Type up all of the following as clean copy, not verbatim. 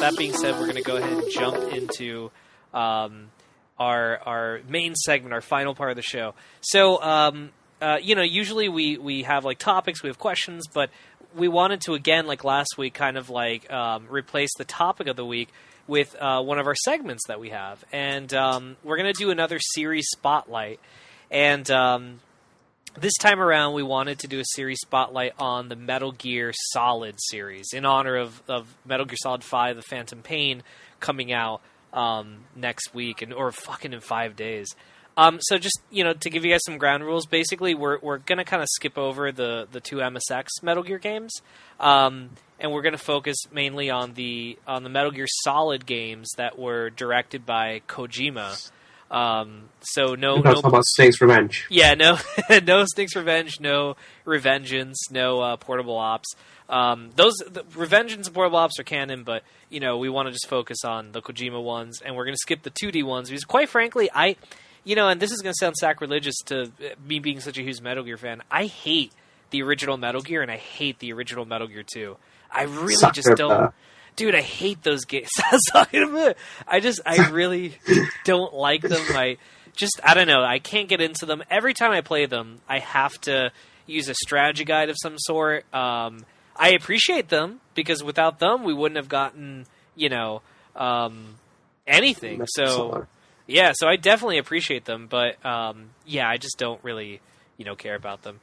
that being said, we're going to go ahead and jump into our main segment, our final part of the show. So, usually we have like topics, we have questions, but we wanted to, again, like last week, kind of like replace the topic of the week with one of our segments that we have. And we're going to do another series spotlight. And this time around, we wanted to do a series spotlight on the Metal Gear Solid series in honor of Metal Gear Solid 5, The Phantom Pain, coming out next week, or fucking in 5 days. So just, to give you guys some ground rules, basically we're going to kind of skip over the two MSX Metal Gear games, and we're going to focus mainly on the Metal Gear Solid games that were directed by Kojima. So no about Snake's Revenge. Yeah, no Snake's Revenge, no Revengeance, no Portable Ops. The Revengeance and Portable Ops are canon, but we want to just focus on the Kojima ones, and we're going to skip the 2D ones because, quite frankly, and this is going to sound sacrilegious to me being such a huge Metal Gear fan, I hate the original Metal Gear, and I hate the original Metal Gear 2. I really just don't... Dude, I hate those games. I really don't like them. I don't know. I can't get into them. Every time I play them, I have to use a strategy guide of some sort. I appreciate them, because without them, we wouldn't have gotten, anything. So... yeah, so I definitely appreciate them, but I just don't really, care about them.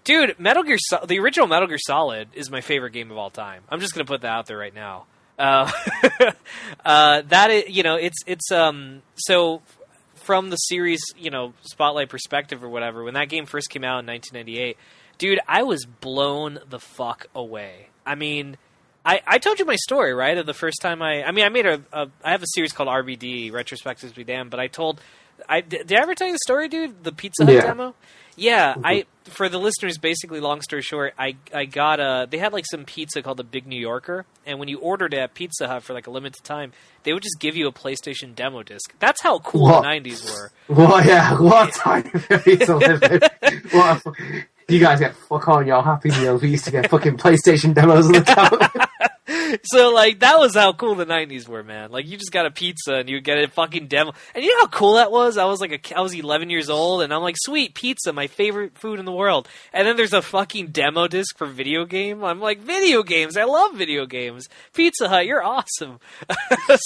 Dude, the original Metal Gear Solid is my favorite game of all time. I'm just gonna put that out there right now. That is, it's so from the series, spotlight perspective or whatever. When that game first came out in 1998, dude, I was blown the fuck away. I mean. I told you my story, right? Of the first time I made I have a series called RBD, Retrospectives Be Damned, but did I ever tell you the story, dude? The Pizza Hut demo? Yeah, for the listeners, basically, long story short, I got they had like some pizza called the Big New Yorker, and when you ordered it at Pizza Hut for like a limited time, they would just give you a PlayStation demo disc. That's how cool the 90s were. Well, yeah, what time to live in? You guys get fuck on your Happy Meal. We used to get fucking PlayStation demos all the time. So, like, that was how cool the 90s were, man. Like, you just got a pizza and you get a fucking demo. And you know how cool that was? I was 11 years old, and I'm like, sweet, pizza, my favorite food in the world. And then there's a fucking demo disc for video game. I'm like, video games, I love video games. Pizza Hut, you're awesome. I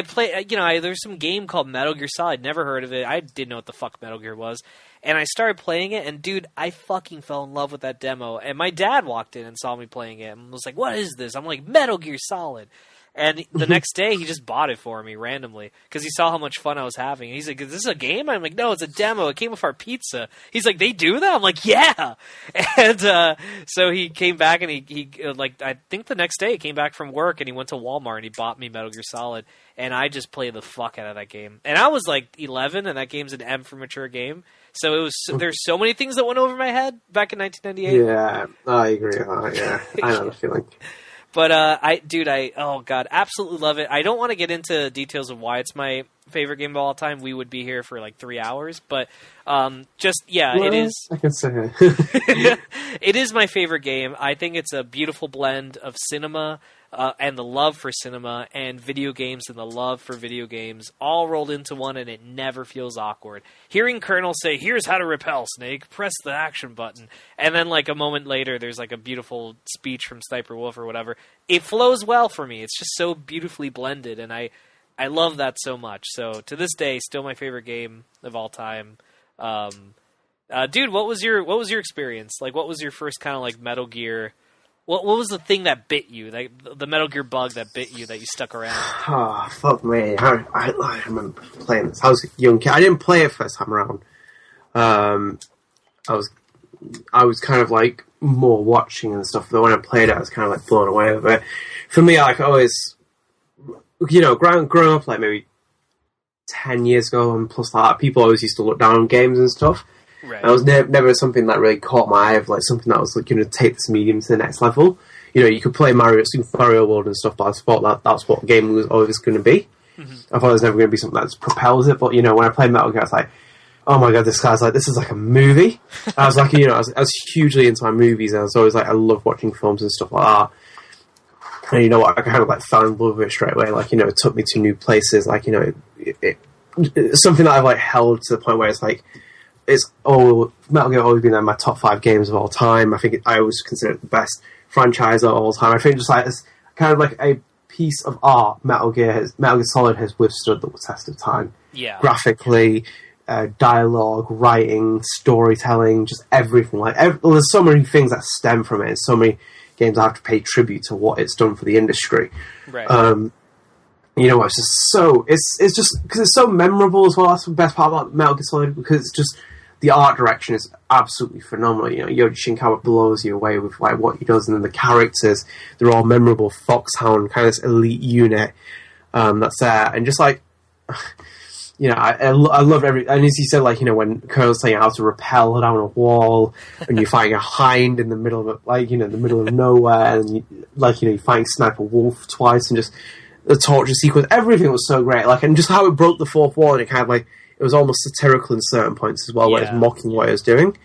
play, there's some game called Metal Gear Solid. Never heard of it. I didn't know what the fuck Metal Gear was. And I started playing it, and dude, I fucking fell in love with that demo. And my dad walked in and saw me playing it and was like, what is this? I'm like, Metal Gear Solid. And the next day, he just bought it for me randomly because he saw how much fun I was having. And he's like, is this a game? I'm like, no, it's a demo. It came with our pizza. He's like, they do that? I'm like, yeah. And so he came back, and he I think the next day he came back from work, and he went to Walmart, and he bought me Metal Gear Solid. And I just played the fuck out of that game. And I was like 11, and that game's an M for mature game. So there's so many things that went over my head back in 1998. Yeah, I agree with that. Yeah, I know the feeling. But oh god, absolutely love it. I don't want to get into details of why it's my favorite game of all time. We would be here for like 3 hours, but it is. I can say it. It is my favorite game. I think it's a beautiful blend of cinema and the love for cinema and video games and the love for video games all rolled into one, and it never feels awkward. Hearing Colonel say, "Here's how to repel, Snake. Press the action button," and then like a moment later, there's like a beautiful speech from Sniper Wolf or whatever. It flows well for me. It's just so beautifully blended, and I love that so much. So to this day, still my favorite game of all time. Dude, what was your experience? Like, what was your first kind of like Metal Gear? What was the thing that bit you? Like the Metal Gear bug that bit you that you stuck around? Oh, fuck me! I remember playing this. I was a young kid. I didn't play it first time around. I was kind of like more watching and stuff. But when I played it, I was kind of like blown away with it. For me, like always, growing up like maybe 10 years ago and plus like that, people always used to look down on games and stuff. Right. And it was never something that really caught my eye of like something that was like going to take this medium to the next level. You could play Super Mario World and stuff, but I thought that's what gaming was always going to be. Mm-hmm. I thought it was never going to be something that propels it. But when I played Metal Gear, I was like, oh my god, this is like a movie. I was like, I was hugely into my movies, and I was always like, I love watching films and stuff like that. And you know what? I kind of like fell in love with it straight away. Like, you know, it took me to new places. Like, you know, it's something that I've like held to the point where it's like, Metal Gear always been in my top 5 games of all time. I think I always consider it the best franchise of all time. I think just like it's kind of like a piece of art. Metal Gear Solid has withstood the test of time. Yeah, graphically, dialogue, writing, storytelling, just everything. Like there's so many things that stem from it. And so many games I have to pay tribute to what it's done for the industry. Right. You know, it's just so it's just because it's so memorable as well. That's the best part about Metal Gear Solid, because it's just the art direction is absolutely phenomenal. You know, Yoji Shinkawa blows you away with like what he does, and then the characters, they're all memorable. Foxhound, kind of this elite unit that's there, and just like, you know, I love every, and as you said, like, you know, when Colonel's telling you how to rappel down a wall, and you're fighting a hind in the middle of it, like, you know, in the middle of nowhere, and you, like, you know, you're fighting Sniper Wolf twice, and just the torture sequence, everything was so great, like, and just how it broke the fourth wall, and it kind of like, it was almost satirical in certain points as well, where it's mocking what it was doing.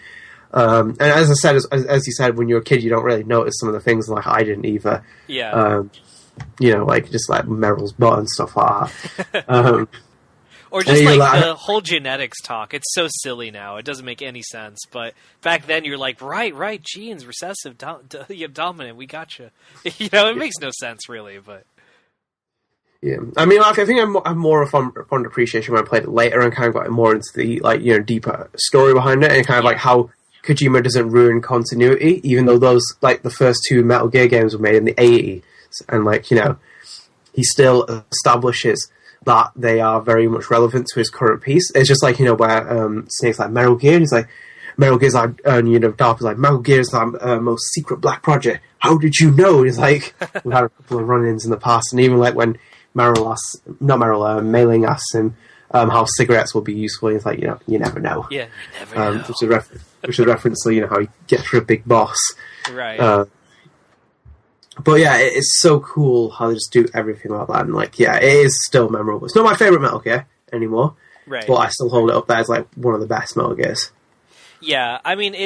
And as I said, as you said, when you're a kid, you don't really notice some of the things, like I didn't either. Yeah. You know, like just like Meryl's butt and stuff like that. Or just like the whole genetics talk. It's so silly now. It doesn't make any sense. But back then, you're like, right, genes, recessive, dominant. We gotcha. You know, it makes no sense really, but. Yeah, I mean, like, I think I'm more of a fond appreciation when I played it later and kind of got more into the, like, you know, deeper story behind it, and kind of like how Kojima doesn't ruin continuity, even though those, like, the first 2 Metal Gear games were made in the 80s, and, like, you know, he still establishes that they are very much relevant to his current piece. It's just like, you know, where Snake's like, Metal Gear, and he's like, Metal Gear's like, and, you know, Dark is like, Metal Gear's our most secret black project. How did you know? And he's like, we've had a couple of run-ins in the past, and even like when Mailing asks him how cigarettes will be useful. He's like, you know, you never know. Yeah, you never know. Which is a reference to, you know, how he gets for a big boss. Right. But yeah, it's so cool how they just do everything like that. And like, yeah, it is still memorable. It's not my favourite Metal Gear anymore. Right. But I still hold it up there as like one of the best Metal Gears. Yeah, I mean,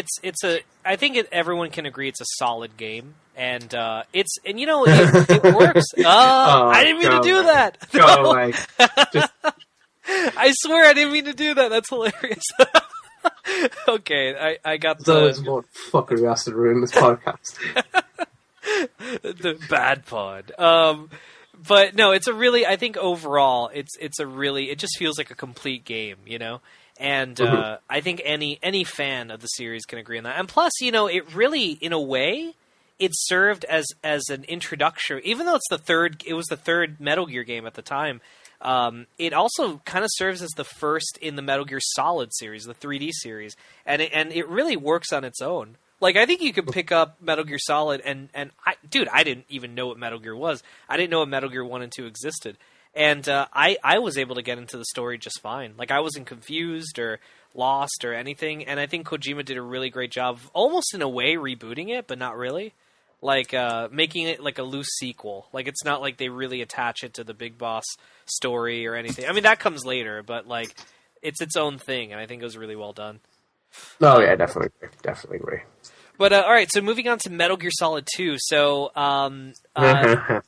I think everyone can agree it's a solid game. And you know, it works. I didn't mean to do that. Go away. I swear I didn't mean to do that. That's hilarious. Okay, I got the... There's one fuckery has to ruin this podcast. The bad pod. But no, it's a really, I think overall, it's a really, it just feels like a complete game, you know? And I think any fan of the series can agree on that. And plus, you know, it really, in a way... it served as an introduction, even though it was the third Metal Gear game at the time. It also kind of serves as the first in the Metal Gear Solid series, the 3D series, and it really works on its own. Like, I think you could pick up Metal Gear Solid, and I didn't even know what Metal Gear was. I didn't know what Metal Gear 1 and 2 existed, and I was able to get into the story just fine. Like, I wasn't confused or lost or anything, and I think Kojima did a really great job, almost in a way rebooting it, but not really. Like, making it like a loose sequel. Like, it's not like they really attach it to the Big Boss story or anything. I mean, that comes later, but, like, it's its own thing, and I think it was really well done. Oh, yeah, definitely agree. But, alright, so moving on to Metal Gear Solid 2. So,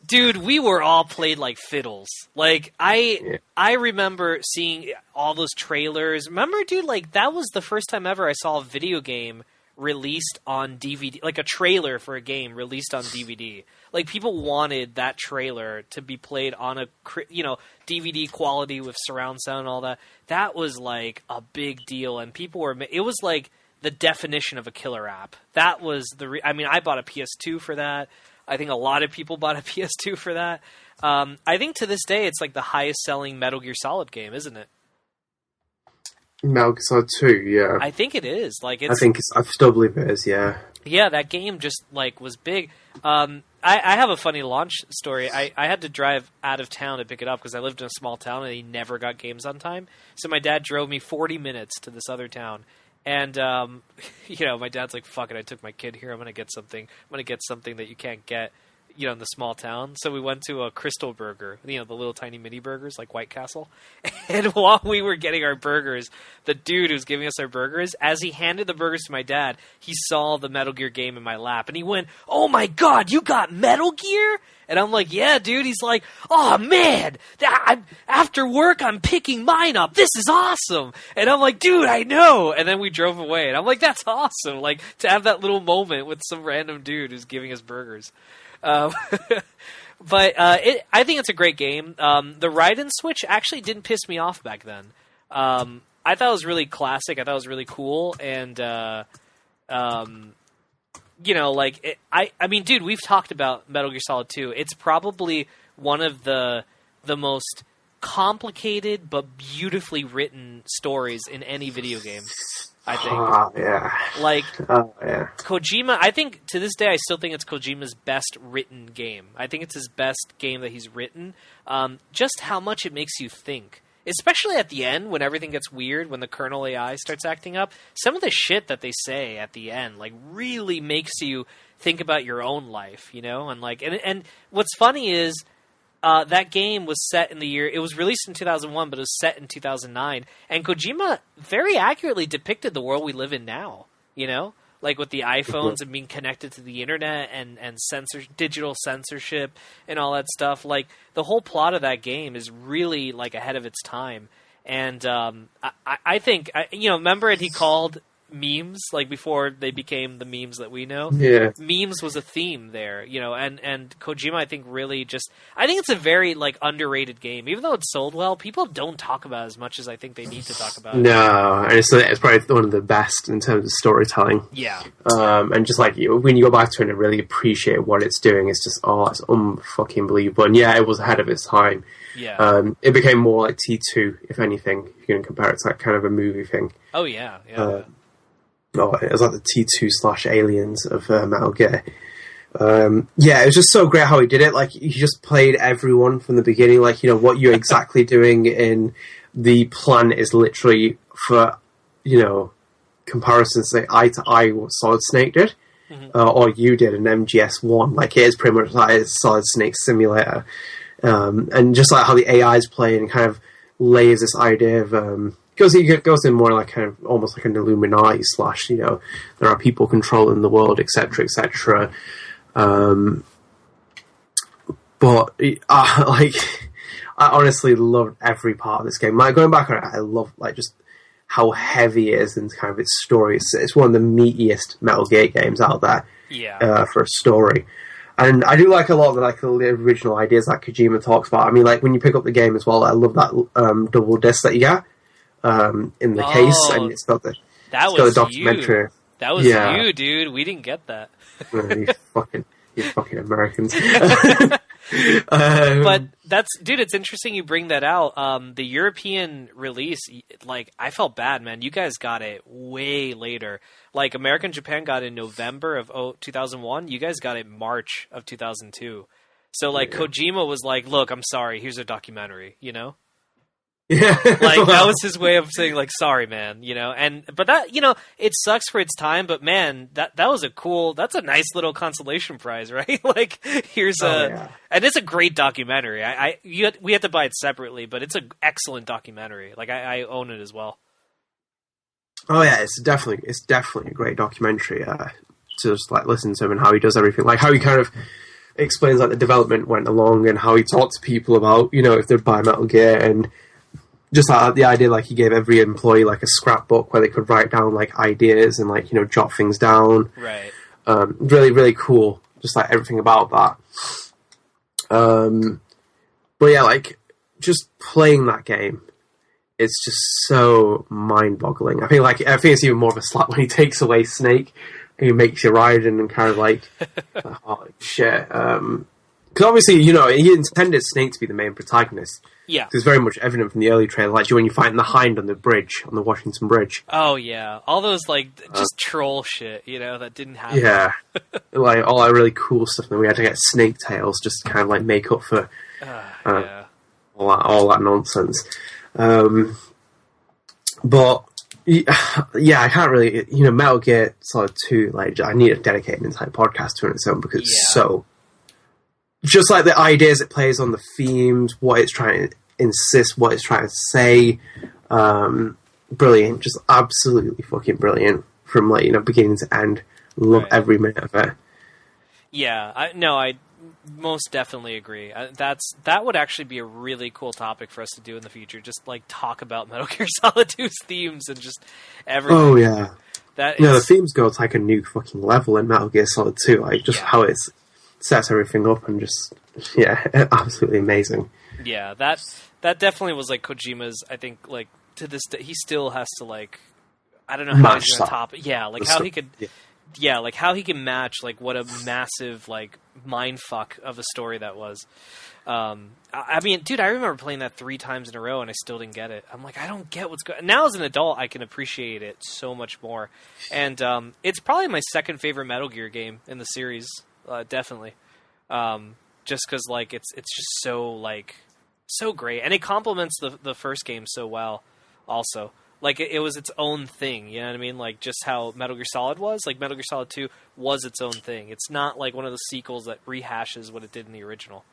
dude, we were all played like fiddles. Like, I remember seeing all those trailers. Remember, dude, like, that was the first time ever I saw a video game released on DVD, like a trailer for a game released on DVD. Like, people wanted that trailer to be played on a, you know, DVD quality with surround sound and all that. That was like a big deal, and people were, it was like the definition of a killer app. That was I mean, I bought a PS2 for that. I think a lot of people bought a PS2 for that. I think to this day, it's like the highest selling Metal Gear Solid game, isn't it? Metal Gear Solid 2, yeah. I think it is. Like, I still believe it is, yeah. Yeah, that game just, like, was big. I have a funny launch story. I had to drive out of town to pick it up because I lived in a small town and he never got games on time. So my dad drove me 40 minutes to this other town. And, you know, my dad's like, fuck it, I took my kid here. I'm going to get something that you can't get, you know, in the small town. So we went to a Crystal Burger, you know, the little tiny mini burgers like White Castle. And while we were getting our burgers, the dude who's giving us our burgers, as he handed the burgers to my dad, he saw the Metal Gear game in my lap and he went, "Oh my God, you got Metal Gear?" And I'm like, yeah, dude. He's like, oh, man, after work, I'm picking mine up. This is awesome. And I'm like, dude, I know. And then we drove away. And I'm like, that's awesome. Like, to have that little moment with some random dude who's giving us burgers. But I think it's a great game. The ride-and-switch actually didn't piss me off back then. I thought it was really classic. I thought it was really cool. And, like, I mean, dude, we've talked about Metal Gear Solid 2. It's probably one of the most complicated but beautifully written stories in any video game, I think. Oh, yeah. Like, yeah. Kojima, I think, to this day, I still think it's Kojima's best written game. I think it's his best game that he's written. Just how much it makes you think. Especially at the end, when everything gets weird, when the kernel AI starts acting up, some of the shit that they say at the end, like, really makes you think about your own life, you know? And like, and what's funny is, that game was set in the year, it was released in 2001, but it was set in 2009, and Kojima very accurately depicted the world we live in now, you know? Like with the iPhones and being connected to the internet and digital censorship and all that stuff. Like, the whole plot of that game is really, like, ahead of its time. And I think, remember he called memes, like, before they became the memes that we know? Yeah. Memes was a theme there, and Kojima, I think, really I think it's a very, like, underrated game. Even though it's sold well, people don't talk about it as much as I think they need to talk about it. No, and it's probably one of the best in terms of storytelling. Yeah. And just, like, when you go back to it and really appreciate what it's doing, it's just, it's fucking believable. And yeah, it was ahead of its time. Yeah. It became more like T2, if anything, if you can compare it to, like, kind of a movie thing. Oh, yeah, it was like the T2/Aliens of Metal Gear. It was just so great how he did it. Like, he just played everyone from the beginning. Like, what you're exactly doing in the plan is literally for, comparisons, say, eye to eye what Solid Snake did. Mm-hmm. Or you did in MGS1. Like, it is pretty much like a Solid Snake simulator. And just like how the AIs play and kind of lays this idea of... It goes in more like kind of almost like an Illuminati / there are people controlling the world, etc., etc. But I honestly loved every part of this game. Like, going back on it, I love, like, just how heavy it is and kind of its story. It's one of the meatiest Metal Gear games out there. Yeah. For a story. And I do like a lot of the original ideas that Kojima talks about. I mean, like, when you pick up the game as well, I love that double disc that you get. In the case, and it's got the documentary. That was you, dude. We didn't get that. You fucking Americans. But it's interesting you bring that out. The European release, like, I felt bad, man. You guys got it way later. Like, America and Japan got it in November of 2001. You guys got it March of 2002. So, like, Kojima was like, look, I'm sorry. Here's a documentary, Yeah. Like, that was his way of saying, like, sorry, man, but that, it sucks for its time, but man, that was that's a nice little consolation prize, right? Like, here's and it's a great documentary. We have to buy it separately, but it's an excellent documentary. Like, I own it as well. Oh yeah, it's definitely a great documentary, to just, like, listen to him and how he does everything, like how he kind of explains, like, the development went along and how he talked to people about, if they'd buy Metal Gear, and just like the idea, like, he gave every employee, like, a scrapbook where they could write down, like, ideas and, like, jot things down. Right. Really, really cool. Just, like, everything about that. But yeah, like, just playing that game, it's just so mind-boggling. I think it's even more of a slap when he takes away Snake and he makes you ride and kind of like, oh shit. Because obviously, he intended Snake to be the main protagonist. Yeah. It's very much evident from the early trailer, like when you find the Hind on the bridge, on the Washington Bridge. Oh, yeah. All those, like, just troll shit, that didn't happen. Yeah. Like, all that really cool stuff, and we had to get snake tails just to kind of, like, make up for all that nonsense. But, yeah, I can't really... Metal Gear Solid 2, like, I need to dedicate an entire podcast to it on its own, because it's so... Just like the ideas it plays on, the themes, what it's trying to insist, what it's trying to say. Brilliant. Just absolutely fucking brilliant. From, like, beginning to end. Love every minute of it. Yeah. most definitely agree. That would actually be a really cool topic for us to do in the future. Just like talk about Metal Gear Solid 2's themes and just everything. Oh yeah, that the themes go to like a new fucking level in Metal Gear Solid 2. Like just how it sets everything up and just absolutely amazing. Yeah, that definitely was like Kojima's. I think like to this day, he still has to like. I don't know how he's going to top it. Yeah, like how he could. Yeah, like how he can match like what a massive like mind fuck of a story that was. I mean, dude, I remember playing that 3 times in a row and I still didn't get it. I'm like, I don't get what's going. Now as an adult, I can appreciate it so much more. And it's probably my second favorite Metal Gear game in the series, definitely. Just because like it's just so great, and it complements the first game so well. Also, like it was its own thing. You know what I mean? Like just how Metal Gear Solid was. Like Metal Gear Solid 2 was its own thing. It's not like one of the sequels that rehashes what it did in the original,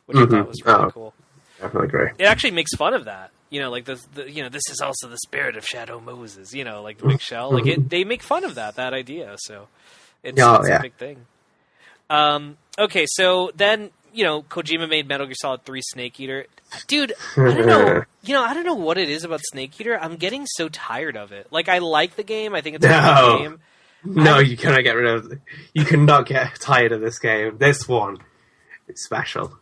which I thought was really cool. Definitely agree. It actually makes fun of that. You know, like the this is also the spirit of Shadow Moses. You know, like the big shell. Like they make fun of that idea. So it's a big thing. Okay, so then, Kojima made Metal Gear Solid 3 Snake Eater. Dude, I don't know. I don't know what it is about Snake Eater. I'm getting so tired of it. Like, I like the game. I think it's a good game. No, you cannot get rid of it. You cannot get tired of this game. This one is special.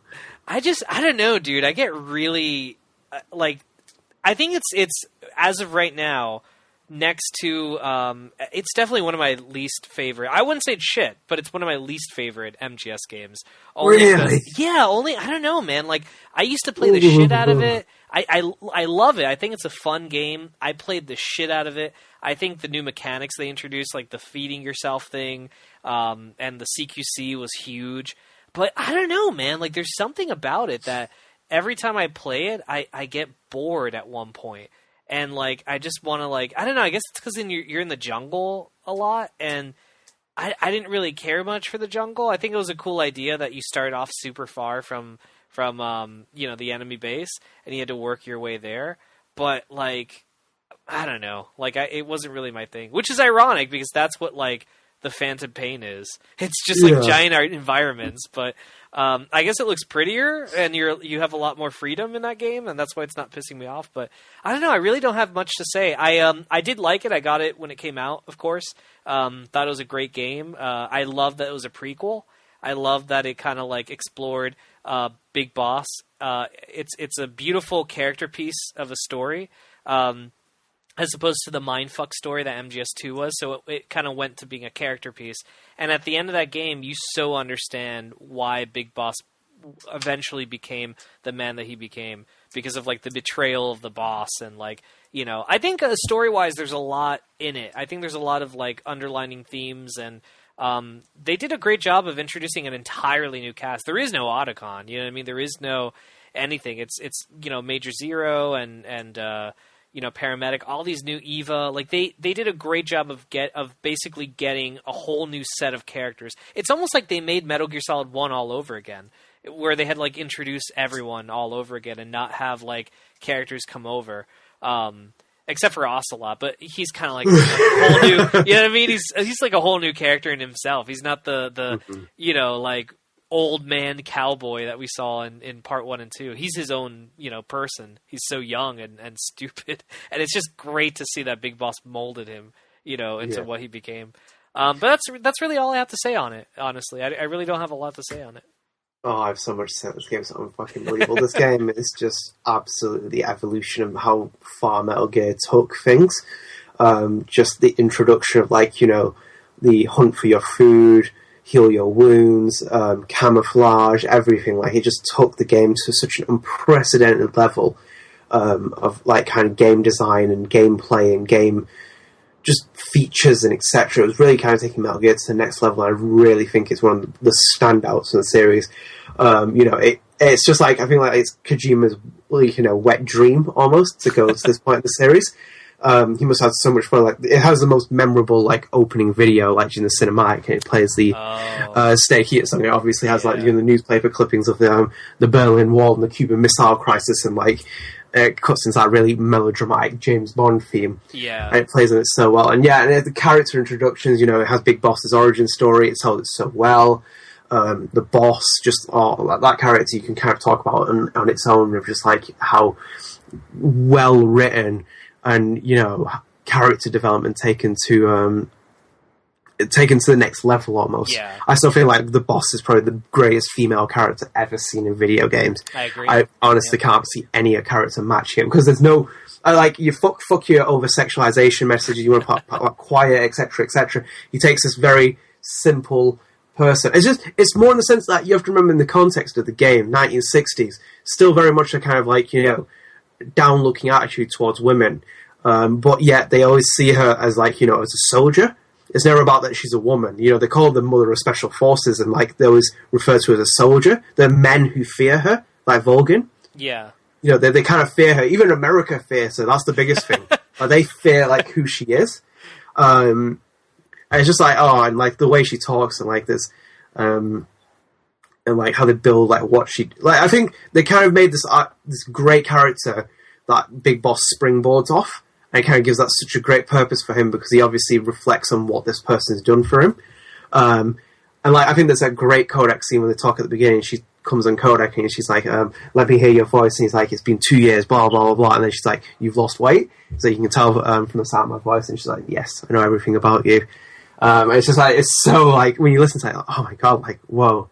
I don't know, dude. I get really, I think it's as of right now, next to, it's definitely one of my least favorite. I wouldn't say it's shit, but it's one of my least favorite MGS games. Really? I don't know, man. Like, I used to play the shit out of it. I love it. I think it's a fun game. I played the shit out of it. I think the new mechanics they introduced, like the feeding yourself thing, and the CQC was huge. But I don't know, man. Like, there's something about it that every time I play it, I get bored at one point. And, like, I just want to, like, I don't know, I guess it's because you're in the jungle a lot, and I didn't really care much for the jungle. I think it was a cool idea that you start off super far from the enemy base, and you had to work your way there. But, like, I don't know. Like, it wasn't really my thing, which is ironic, because that's what, like, the Phantom Pain is. It's just, like, giant art environments, but... I guess it looks prettier, and you have a lot more freedom in that game, and that's why it's not pissing me off. But I don't know. I really don't have much to say. I did like it. I got it when it came out, of course. Thought it was a great game. I love that it was a prequel. I love that it kind of like explored Big Boss. It's a beautiful character piece of a story. As opposed to the mindfuck story that MGS2 was, so it kind of went to being a character piece. And at the end of that game, you so understand why Big Boss eventually became the man that he became, because of, like, the betrayal of the boss. And, like, I think story-wise, there's a lot in it. I think there's a lot of, like, underlining themes, and they did a great job of introducing an entirely new cast. There is no Otacon, you know what I mean? There is no anything. It's Major Zero and Paramedic, all these new Eva, like they did a great job of basically getting a whole new set of characters. It's almost like they made Metal Gear Solid 1 all over again, where they had like introduced everyone all over again and not have like characters come over, except for Ocelot, but he's kind of like a whole new, you know what I mean? He's like a whole new character in himself. He's not the like old man cowboy that we saw in part 1 and 2. He's his own, person. He's so young and stupid. And it's just great to see that Big Boss molded him, into what he became. But that's really all I have to say on it, honestly. I really don't have a lot to say on it. Oh, I have so much to say on this game. It's unfucking believable. This game is just absolutely the evolution of how far Metal Gear took things. Just the introduction of, like, the hunt for your food, heal your wounds, camouflage, everything. Like, it just took the game to such an unprecedented level of, like, kind of game design and gameplay and game just features and etc. It was really kind of taking Metal Gear to the next level. I really think it's one of the standouts of the series. It's just like, I think like it's Kojima's wet dream almost to go to this point in the series. He must have had so much fun. Like, it has the most memorable like opening video, like in the cinematic, and it plays the Snake Eater song. It obviously has like the newspaper clippings of the Berlin Wall and the Cuban Missile Crisis, and like it cuts into that really melodramatic James Bond theme. Yeah, and it plays on it so well. And the character introductions, it has Big Boss's origin story. It tells it so well. the boss, just like that character you can kind of talk about on its own, of just like how well written and character development taken to the next level almost. Yeah. I still feel like the boss is probably the greatest female character ever seen in video games. I agree. I honestly can't see any character match him, because there's no you fuck your over sexualization messages. You want to put like quiet, etc., etc. He takes this very simple person. It's more in the sense that you have to remember in the context of the game, 1960s, still very much a kind of like down looking attitude towards women, but yet they always see her as like as a soldier. It's never about that she's a woman. They call the mother of special forces, and like they always refer to her as a soldier. There are men who fear her, like Volgin. Yeah. They kind of fear her. Even America fears her. That's the biggest thing. They fear like who she is. And it's just like, and like the way she talks, and like this, and like how they build like what she like. I think they kind of made this great character that Big Boss springboards off, and it kind of gives that such a great purpose for him, because he obviously reflects on what this person's done for him. And like I think there's a great Kodak scene when they talk at the beginning. She comes on Kodak and she's like, let me hear your voice. And he's like, it's been 2 years, blah, blah, blah, blah. And then she's like, you've lost weight? So you can tell from the sound of my voice. And she's like, yes, I know everything about you. And it's just like, it's so like, when you listen to it, like, oh my God, like, whoa.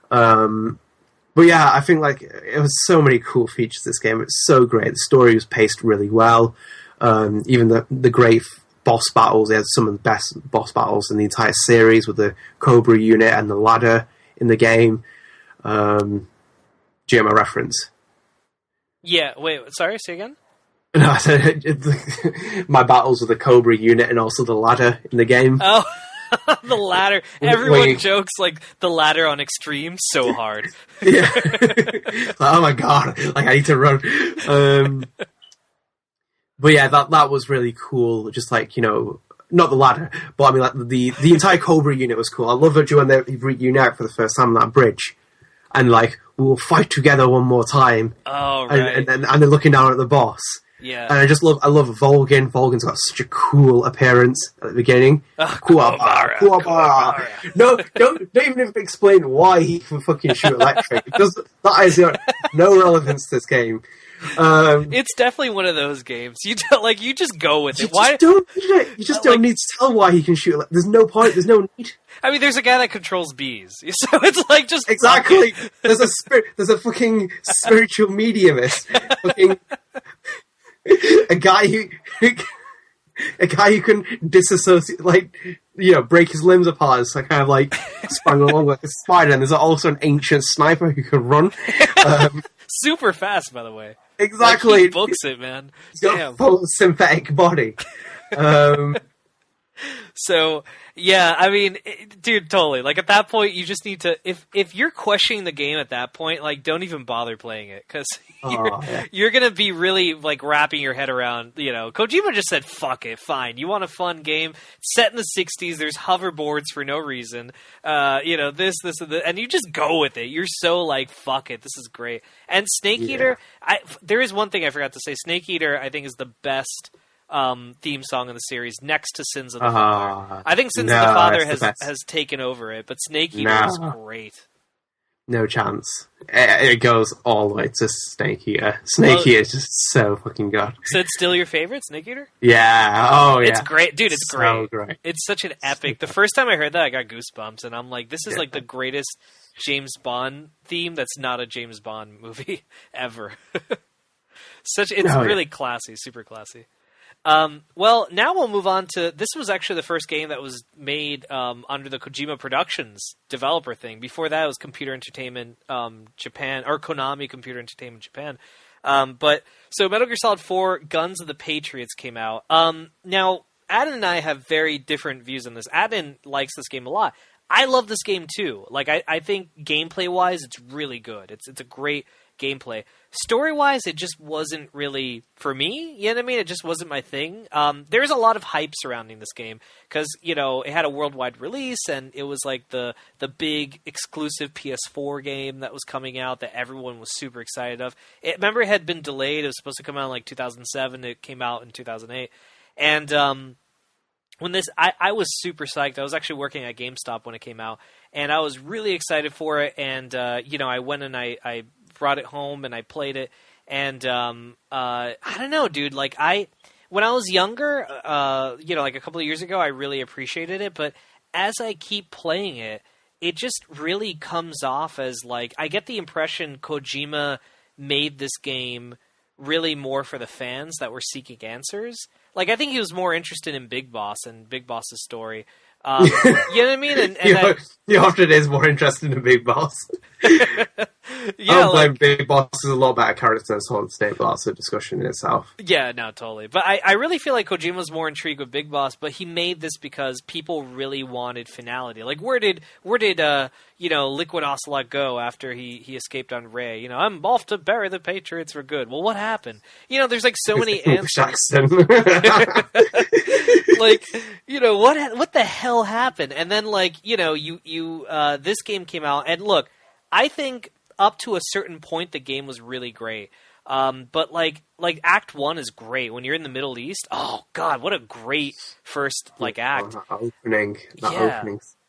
But yeah, I think like, it was so many cool features this game. It's so great. The story was paced really well. Even the great boss battles, they had some of the best boss battles in the entire series, with the Cobra unit and the ladder in the game. Do you have my reference? Yeah, wait, sorry, say again? No, I said my battles with the Cobra unit and also the ladder in the game. Oh, the ladder. Everyone jokes like the ladder on Extreme so hard. Yeah. Oh my God, like I need to run. But yeah, that was really cool. Just like, not the ladder, but I mean like the entire Cobra unit was cool. I love it when they reunite for the first time on that bridge. And like, we'll fight together one more time. Oh, right. And they're looking down at the boss. Yeah. And I love Volgin. Volgin's got such a cool appearance at the beginning. Kuwabara. No, don't even explain why he can fucking shoot electric. Because that has no relevance to this game. It's definitely one of those games. You just go with it. Why? You just don't need to tell why he can shoot. There's no point. There's no need. I mean, there's a guy that controls bees, so it's like just exactly. There's a fucking spiritual mediumist, fucking a guy who can disassociate, like break his limbs apart. It's like kind of like sprung along like a spider. And there's also an ancient sniper who can run, super fast, by the way. Exactly, like, he books it, man. He's got a full synthetic body. So, yeah, I mean, dude, totally. Like, at that point, you just need to... If you're questioning the game at that point, like, don't even bother playing it, because you're going to be really, like, wrapping your head around, Kojima just said, fuck it, fine. You want a fun game? It's set in the 60s, there's hoverboards for no reason, this, and you just go with it. You're so, like, fuck it, this is great. And Snake Eater, there is one thing I forgot to say. Snake Eater, I think, is the best... theme song in the series, next to Sins of the Father. I think Sins of the Father has taken over it, but Snake Eater is great. No chance. It goes all the way to Snake Eater. Snake Eater is just so fucking good. So it's still your favorite, Snake Eater? Yeah. Oh, yeah. It's great. Dude, it's so great. It's such an epic... The first time I heard that, I got goosebumps, and I'm like, this is like the greatest James Bond theme that's not a James Bond movie ever. It's really classy, super classy. Well, now we'll move on to... This was actually the first game that was made under the Kojima Productions developer thing. Before that, it was Computer Entertainment Japan, or Konami Computer Entertainment Japan. So Metal Gear Solid 4 Guns of the Patriots came out. Now, Adden and I have very different views on this. Adden likes this game a lot. I love this game, too. Like, I think gameplay-wise, it's really good. It's a great gameplay. Story-wise, it just wasn't really for me. You know what I mean? It just wasn't my thing. There's a lot of hype surrounding this game because, it had a worldwide release and it was like the big exclusive PS4 game that was coming out that everyone was super excited of. Remember, it had been delayed. It was supposed to come out in like 2007. It came out in 2008. And when this, I was super psyched. I was actually working at GameStop when it came out, and I was really excited for it. And I went and I brought it home and I played it. And I don't know, dude. Like when I was younger, like a couple of years ago, I really appreciated it. But as I keep playing it, it just really comes off as like I get the impression Kojima made this game really more for the fans that were seeking answers. Like I think he was more interested in Big Boss and Big Boss's story. You know what I mean? And he often is more interested in Big Boss. Yeah, Big Boss is a lot better character than Solid Snake, but that's a discussion in itself. Yeah, no, totally. But I really feel like Kojima was more intrigued with Big Boss, but he made this because people really wanted finality. Like, where did Liquid Ocelot go after he escaped on Ray? I'm off to bury the Patriots for good. Well, what happened? There's like so many answers. Like, what the hell happened? And then this game came out, and look, I think up to a certain point the game was really great. But like Act 1 is great when you're in the Middle East. Oh god, what a great first act. Opening.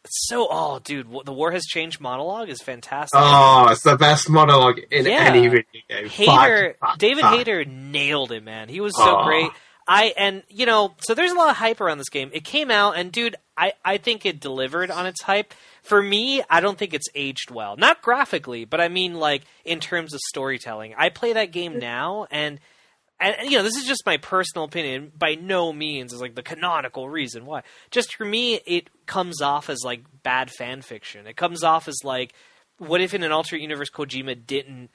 So, dude, the War Has Changed monologue is fantastic. Oh, it's the best monologue in any video game. David Hayter nailed it, man. He was so great. So there's a lot of hype around this game. It came out, and dude, I think it delivered on its hype. For me, I don't think it's aged well. Not graphically, but I mean, in terms of storytelling. I play that game now, and this is just my personal opinion. By no means is, the canonical reason why. Just for me, it comes off as, bad fan fiction. It comes off as, what if in an alternate universe Kojima didn't,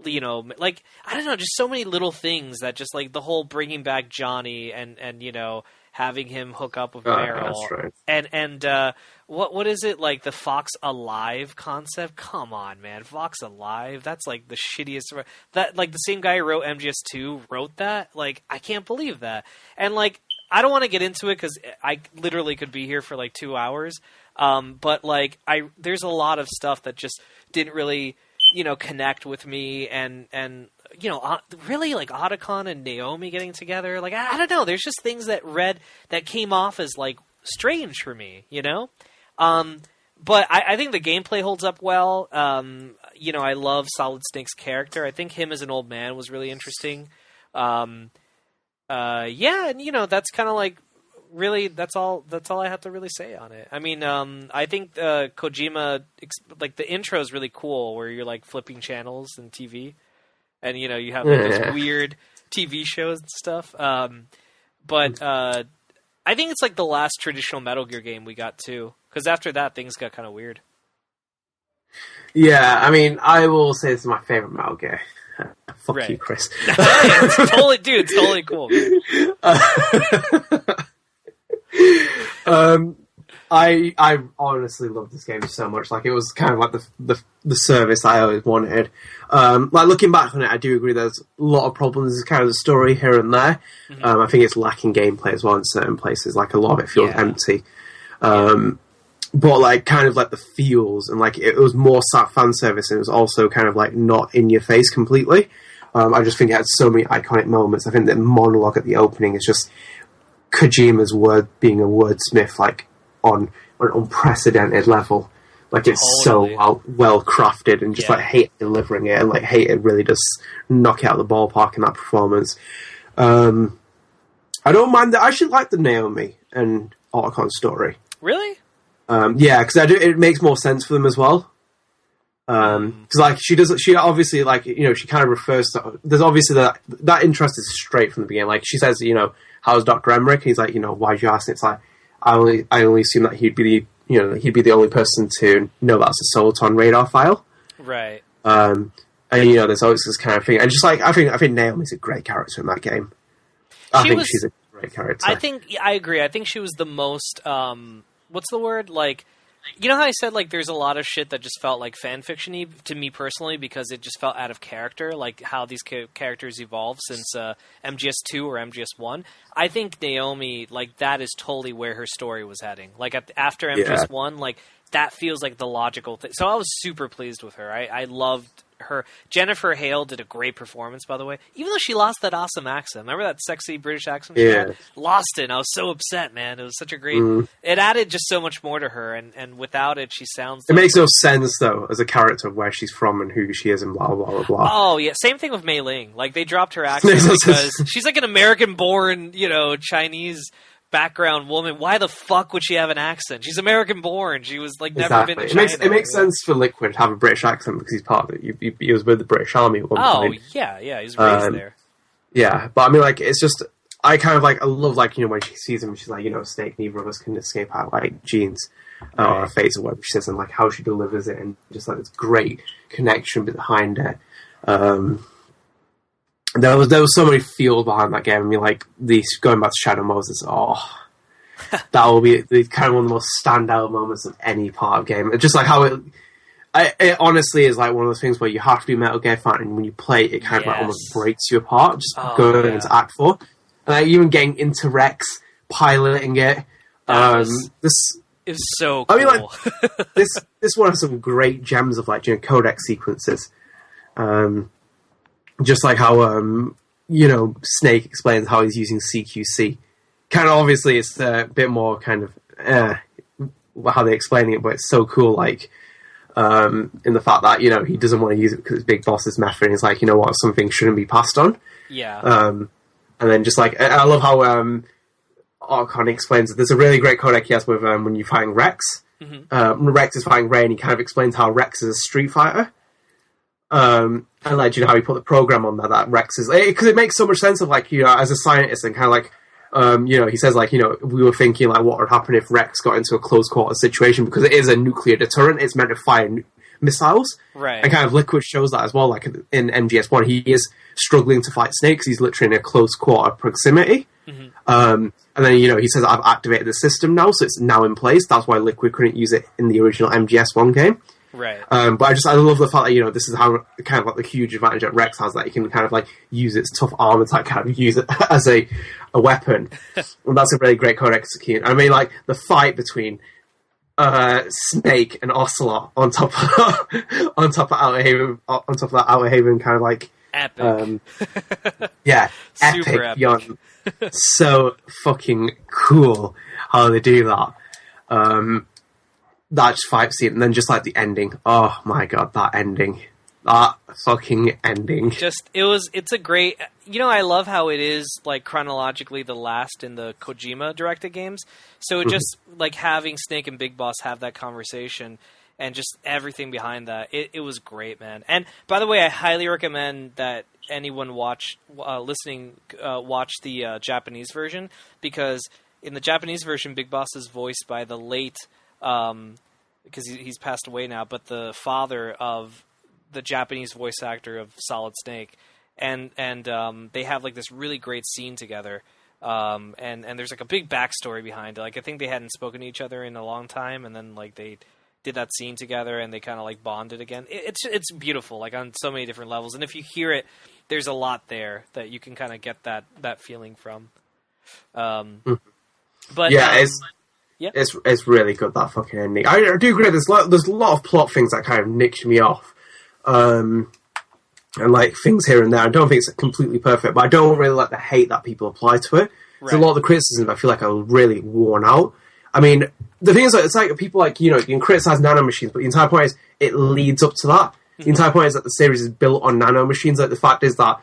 I don't know, just so many little things that just, the whole bringing back Johnny and having him hook up with Meryl. That's right. And what is it, the Fox Alive concept? Come on, man. Fox Alive? That's, the shittiest... That, the same guy who wrote MGS2 wrote that? I can't believe that. And, I don't want to get into it because I literally could be here for, 2 hours. But, there's a lot of stuff that just didn't really... connect with me and really Otacon and Naomi getting together. I don't know. There's just things that came off as strange for me, But I think the gameplay holds up well. I love Solid Snake's character. I think him as an old man was really interesting. And that's kind of really, that's all I have to really say on it. I mean, I think Kojima, the intro is really cool, where you're flipping channels and TV, and you have those weird TV shows and stuff. But I think it's the last traditional Metal Gear game we got too, because after that things got kind of weird. Yeah, I mean, I will say this is my favorite Metal Gear. Fuck you, Chris. It's totally cool. I honestly love this game so much. It was kind of the service I always wanted. Looking back on it, I do agree there's a lot of problems with kind of the story here and there. Mm-hmm. I think it's lacking gameplay as well in certain places. A lot of it feels empty. But kind of the feels and it was more fan service, and it was also kind of not in your face completely. I just think it had so many iconic moments. I think the monologue at the opening is just Kojima's being a wordsmith, on an unprecedented level. It's totally. So well crafted, and just hate delivering it, and hate it really does knock it out of the ballpark in that performance. I don't mind that. I actually like the Naomi and Otacon story. Really? Yeah, because it makes more sense for them as well. Because she obviously she kind of refers to. There's obviously that interest is straight from the beginning. She says, how's Dr. Emmerich? And he's why'd you ask? And it's I only assume that he'd be the only person to know that's a Soliton radar file. Right. And there's always this kind of thing. And just I think Naomi's a great character in that game. I think she's a great character. I agree. I think she was the most what's the word? How I said there's a lot of shit that just felt fan fiction-y to me personally, because it just felt out of character, how these characters evolved since MGS2 or MGS1. I think Naomi, that is totally where her story was heading. After MGS1, that feels like the logical thing. So I was super pleased with her. I loved her. Jennifer Hale did a great performance, by the way, even though she lost that awesome accent. Remember that sexy British accent she had? Lost it, and I was so upset, man. It was such a great... It added just so much more to her, and without it, she sounds... It makes no sense, though, as a character, where she's from and who she is and blah, blah, blah, blah. Oh, yeah. Same thing with Mei Ling. Like, they dropped her accent because she's like an American-born, Chinese... background woman. Why the fuck would she have an accent? She's American born. She was like never been to China. It makes sense for Liquid to have a British accent because he's part of it. He was with the British Army at one point. Yeah, he's raised there. Yeah, but I mean, like, it's just, I kind of like, I love, like, when she sees him, she's like, Snake, neither of us can escape our, like, genes or our fates or whatever she says, and like how she delivers it, and just like this great connection behind it. There was so many feels behind that game. I mean, like, going back to Shadow Moses, that will be the kind of one of the most standout moments of any part of game. It's just like how it honestly is like one of those things where you have to be a Metal Gear fan, and when you play it kind of like almost breaks you apart, just going into Act 4. And like, even getting into Rex, piloting it. This is so cool. I mean, like, this one has some great gems of, like, codec sequences. Just like how, Snake explains how he's using CQC. Kind of obviously it's a bit more kind of, how they're explaining it, but it's so cool, like, in the fact that, he doesn't want to use it because it's Big Boss's method, and he's like, you know what, something shouldn't be passed on. Yeah. And then just like, I love how, Archon explains that there's a really great codec he has with, when you're fighting Rex. Mm-hmm. Rex is fighting Ray, and he kind of explains how Rex is a Street Fighter. And like, how he put the program on there that Rex is, because it makes so much sense of, like, as a scientist, and kind of like, he says, like, we were thinking, like, what would happen if Rex got into a close quarter situation, because it is a nuclear deterrent, it's meant to fire missiles. Right. And kind of Liquid shows that as well, like, in MGS1, he is struggling to fight snakes, he's literally in a close quarter proximity. Mm-hmm. And then, he says, I've activated the system now, so it's now in place. That's why Liquid couldn't use it in the original MGS1 game. Right. But I love the fact that, this is how kind of like the huge advantage that Rex has, that he can kind of like use its tough armor to kind of use it as a weapon. And that's a really great code execute. I mean, like, the fight between Snake and Ocelot on top of Outer Haven, on top of that Outer Haven kind of like epic. Yeah, super epic. Beyond. So fucking cool how they do that. That just fight scene, and then just like the ending. Oh my god, that ending. That fucking ending. It's a great... I love how it is, like, chronologically the last in the Kojima directed games. So it just, like, having Snake and Big Boss have that conversation, and just everything behind that, it was great, man. And, by the way, I highly recommend that anyone watch the Japanese version, because in the Japanese version, Big Boss is voiced by the late... because he's passed away now, but the father of the Japanese voice actor of Solid Snake, and they have like this really great scene together, and there's like a big backstory behind it. Like, I think they hadn't spoken to each other in a long time, and then like they did that scene together, and they kind of like bonded again. It's beautiful, like on so many different levels, and if you hear it, there's a lot there that you can kind of get that feeling from. But yeah, yeah, it's really good, that fucking ending. I do agree. There's a lot of plot things that kind of nicked me off, and like things here and there. I don't think it's completely perfect, but I don't really like the hate that people apply to it. Right. So a lot of the criticisms I feel like are really worn out. I mean, the thing is, it's like people like you can criticize nanomachines, but the entire point is it leads up to that. Mm-hmm. The entire point is that the series is built on nanomachines. Like, the fact is that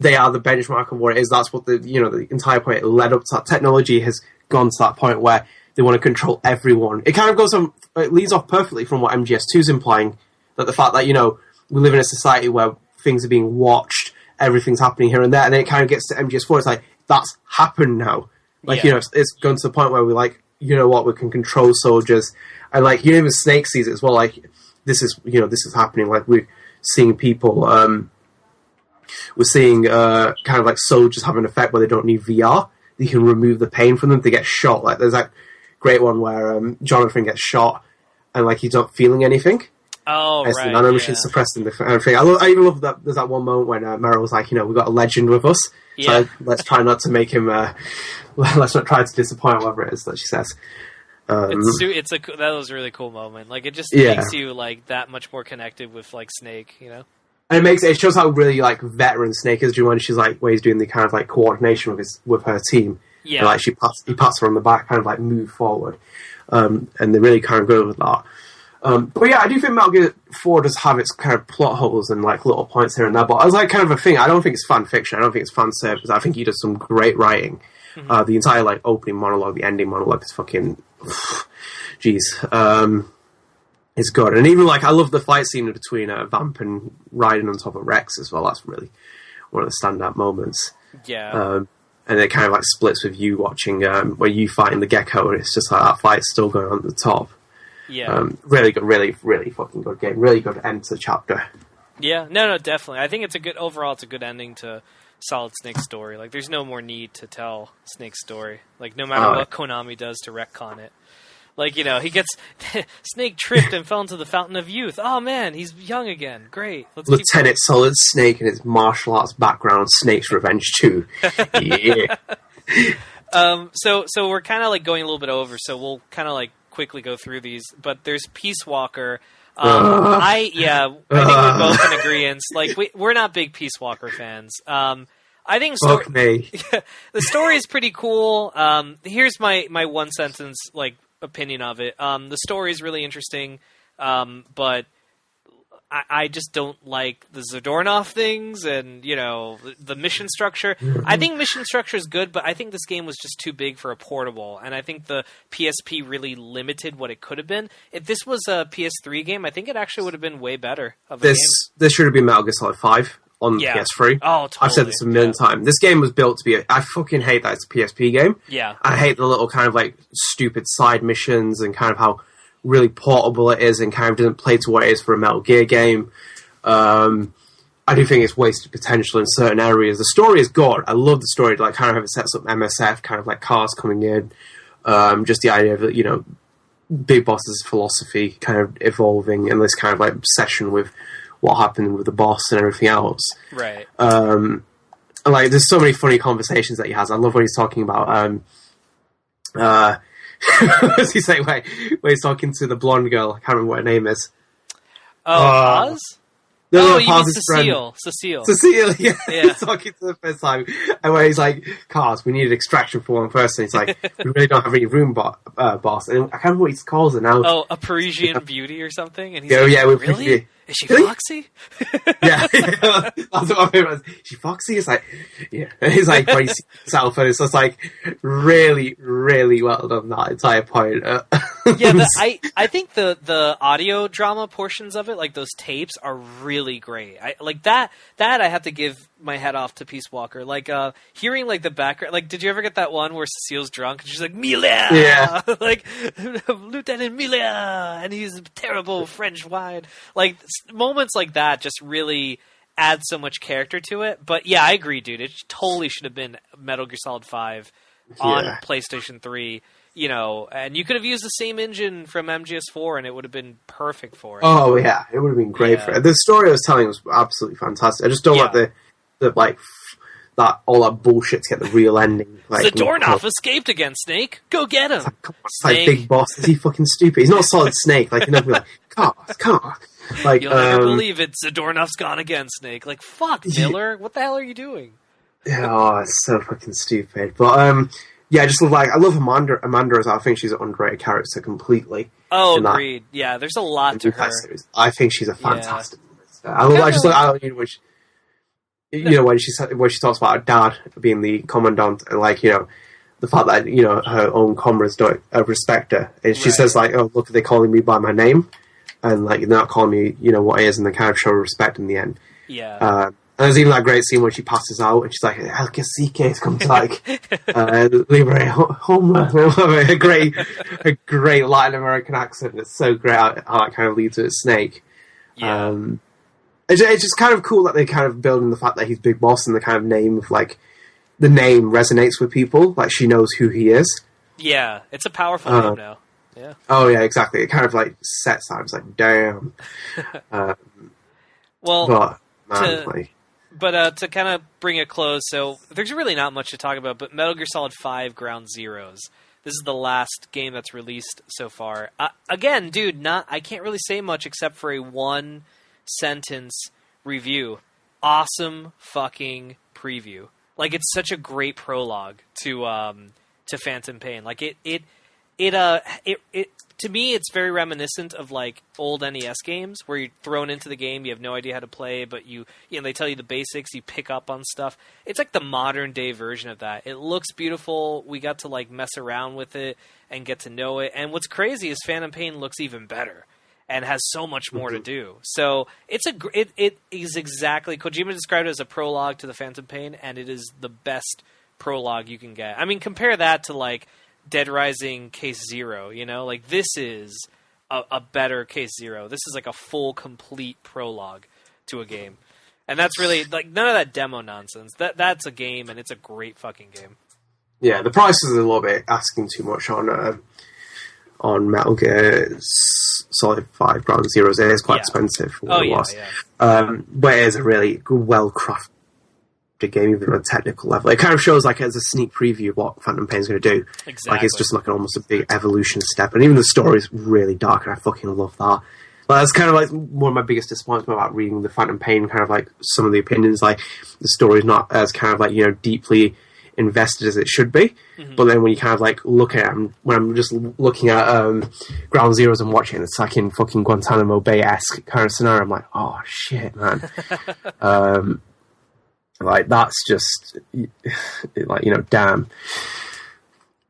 they are the benchmark of what it is. That's what the entire point it led up to. That technology has gone to that point where they want to control everyone. It kind of it leads off perfectly from what MGS2 is implying, that the fact that, we live in a society where things are being watched, everything's happening here and there, and then it kind of gets to MGS4, it's like, that's happened now. Like, it's gone to the point where we're like, you know what, we can control soldiers, and like, even Snake sees it as well, like, this is happening, like, we're seeing people, we're seeing kind of like soldiers have an effect where they don't need VR, you can remove the pain from them, they get shot, like, there's that great one where Jonathan gets shot and like he's not feeling anything. Oh, as right. the nanomachine suppressed him. I even love that. There's that one moment when Meryl was like, we've got a legend with us, so let's try not to make him. Let's not try to disappoint, whatever it is that she says. That was a really cool moment. Like, it just Yeah. makes you like that much more connected with like Snake, you know? And it shows how really like veteran Snake is. Do you know when she's like where he's doing the kind of like coordination with her team? Yeah. And, like he pats her on the back, kind of like move forward, and they really kind of go with that. But yeah, I do think Metal Gear 4 does have its kind of plot holes and like little points here and there. But as like kind of a thing, I don't think it's fan fiction. I don't think it's fan service. I think he does some great writing. Mm-hmm. The entire like opening monologue, the ending monologue is fucking, jeez. It's good. And even like I love the fight scene between Vamp and riding on top of Rex as well. That's really one of the standout moments. Yeah. And it kind of like splits with you watching where you fighting the Gecko, and it's just like that fight's still going on at the top. Yeah. Really good, really, really fucking good game. Really good end to the chapter. Yeah, no, definitely. I think it's a good ending to Solid Snake's story. Like, there's no more need to tell Snake's story. Like, no matter what Konami does to retcon it. Like, you know, Snake tripped and fell into the Fountain of Youth. Oh man, he's young again. Great. Lieutenant Solid Snake and his martial arts background, Snake's Revenge 2. Yeah. So we're kind of like going a little bit over, so we'll kind of like quickly go through these, but there's Peace Walker. I think we're both in agreement. Like we're not big Peace Walker fans. I think the story is pretty cool. Here's my one sentence like opinion of it. The story is really interesting, but I just don't like the Zadornov things and, you know, the mission structure. I think mission structure is good, but I think this game was just too big for a portable, and I think the PSP really limited what it could have been. If this was a PS3 game, I think it actually would have been way better of a game. This should have been Metal Gear Solid 5 on PS3. Oh, totally. I've said this a million times. This game was built to be I fucking hate that it's a PSP game. Yeah. I hate the little kind of like stupid side missions and kind of how really portable it is and kind of doesn't play to what it is for a Metal Gear game. I do think it's wasted potential in certain areas. The story is good. I love the story, like kind of how it sets up MSF, kind of like cars coming in. Just the idea of, you know, Big Boss's philosophy kind of evolving and this kind of like obsession with what happened with the boss and everything else. Right. And like there's so many funny conversations that he has. I love when he's talking about what does he say? Where he's talking to the blonde girl. I can't remember what her name is. Paz? No, you mean Cecile. Cecile, yeah. Yeah. Talking to the first time. And where he's like, Cars, we needed extraction for one person. He's like, we really don't have any room, boss. And I can't remember what he calls her now. Oh, a Parisian beauty or something? And he's really? Is she really? Foxy? Yeah. That's what my favorite was. Is she Foxy? It's like, yeah. And he's like, when he sees himself, and it's just like, really, really well done, that entire point. Yeah, I think the audio drama portions of it, like those tapes, are really great. I like that I have to give my head off to Peace Walker. Like hearing like the background, like did you ever get that one where Cecile's drunk and she's like Milia, yeah, like Lieutenant Milia, and he's terrible French wine. Like moments like that just really add so much character to it. But yeah, I agree, dude. It totally should have been Metal Gear Solid 5 on PlayStation 3. You know, and you could have used the same engine from MGS4 and it would have been perfect for it. Oh, yeah. It would have been great for it. The story I was telling was absolutely fantastic. I just don't like the like, that all that bullshit to get the real ending. Like, Zadornov escaped again, Snake. Go get him. It's like Big Boss. Is he fucking stupid? He's not a Solid Snake. Like, you know, like, come on. Like, you'll never believe it. Zadornov's gone again, Snake. Like, fuck, Miller. What the hell are you doing? Yeah, oh, it's so fucking stupid. But, yeah, I just love I love Amanda as I think she's an underrated character completely. Oh, agreed. Yeah, there's a lot to her. Series. I think she's a fantastic. I just love when she talks about her dad being the commandant and like you know the fact that you know her own comrades don't respect her. And she says like, oh look, they're calling me by my name, and like they're not calling me you know what it is, and they kind of show respect in the end. Yeah. And there's even that great scene where she passes out and she's like, El Cacique is come to like liberate homeland. a great Latin American accent. It's so great how it kind of leads to a snake. Yeah. It's just kind of cool that they kind of build in the fact that he's Big Boss and the kind of name of like the name resonates with people. Like she knows who he is. Yeah, it's a powerful name now. Yeah. Oh yeah, exactly. It kind of like sets that. It's like damn. Well, but to kind of bring it close, so there's really not much to talk about, but Metal Gear Solid 5 Ground Zeroes. This is the last game that's released so far. Again, dude, I can't really say much except for a one-sentence review. Awesome fucking preview. Like, it's such a great prologue to Phantom Pain. Like, it to me, it's very reminiscent of like old NES games where you're thrown into the game, you have no idea how to play, but they tell you the basics, you pick up on stuff. It's like the modern day version of that. It looks beautiful. We got to like mess around with it and get to know it. And what's crazy is Phantom Pain looks even better and has so much more to do. So it is exactly, Kojima described it as a prologue to the Phantom Pain, and it is the best prologue you can get. I mean, compare that to like Dead Rising Case Zero, like this is a better Case Zero. This is like a full, complete prologue to a game. And that's really, like, none of that demo nonsense. That's a game, and it's a great fucking game. Yeah, the price is a little bit asking too much on Metal Gear Solid 5 Ground Zeroes. It is quite expensive for what it was. Yeah. But it is a really well-crafted game, even on a technical level. It kind of shows like as a sneak preview of what Phantom Pain's going to do. Exactly. Like it's just like almost a big evolution step, and even the story is really dark, and I fucking love that. But that's kind of like one of my biggest disappointments about reading the Phantom Pain. Kind of like some of the opinions, like the story's not as kind of like deeply invested as it should be. Mm-hmm. But then when you kind of like look at it, when I'm just looking at Ground Zeroes and watching it, it's like in fucking Guantanamo Bay-esque kind of scenario. I'm like, oh shit, man. Like that's just like damn.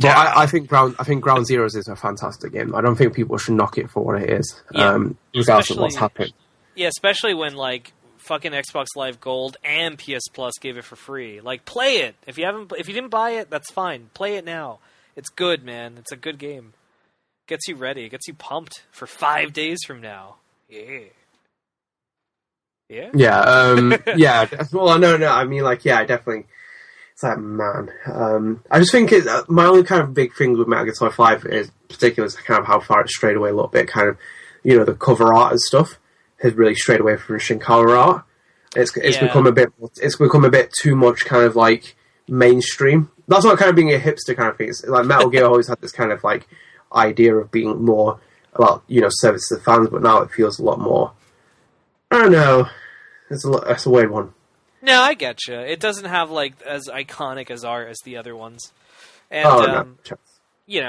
But I think Ground Zeroes is a fantastic game. I don't think people should knock it for what it is, regardless of what's happened. Yeah, especially when like fucking Xbox Live Gold and PS Plus gave it for free. Like, play it. If you didn't buy it, that's fine. Play it now. It's good, man. It's a good game. Gets you ready. Gets you pumped for 5 days from now. Yeah. Yeah. Yeah. Yeah. Well, no. I mean, like, yeah, I definitely. It's like, man. I just think my only kind of big thing with Metal Gear Solid 5 is particularly is kind of how far it strayed away a little bit. Kind of, the cover art and stuff has really strayed away from Shinkawa art. It's become a bit too much kind of like mainstream. That's not kind of being a hipster kind of thing. It's like Metal Gear always had this kind of like idea of being more about service to the fans, but now it feels a lot more. I don't know. It's a weird one. No, I get you. It doesn't have like as iconic as art as the other ones, and no.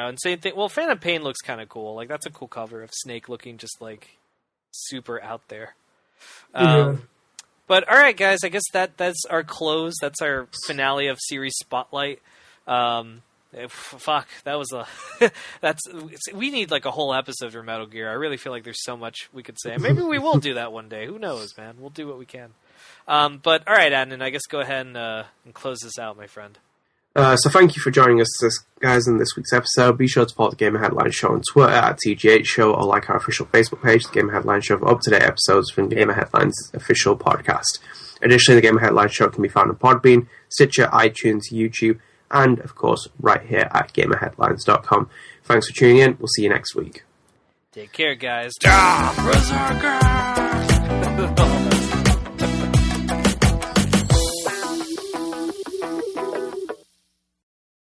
And same thing. Well, Phantom Pain looks kind of cool. Like that's a cool cover of Snake looking just like super out there. But all right, guys. I guess that's our close. That's our finale of Series Spotlight. Fuck, that was we need like a whole episode for Metal Gear. I really feel like there's so much we could say. Maybe we will do that one day. Who knows, man? We'll do what we can. But all right, Adnan, I guess go ahead and close this out, my friend. So thank you for joining us, guys, in this week's episode. Be sure to support the Gamer Headline Show on Twitter at TGH Show, or like our official Facebook page, the Gamer Headline Show, for up-to-date episodes from Gamer Headline's official podcast. Additionally, the Gamer Headline Show can be found on Podbean, Stitcher, iTunes, YouTube, and, of course, right here at GamerHeadlines.com. Thanks for tuning in. We'll see you next week. Take care, guys. Berserker!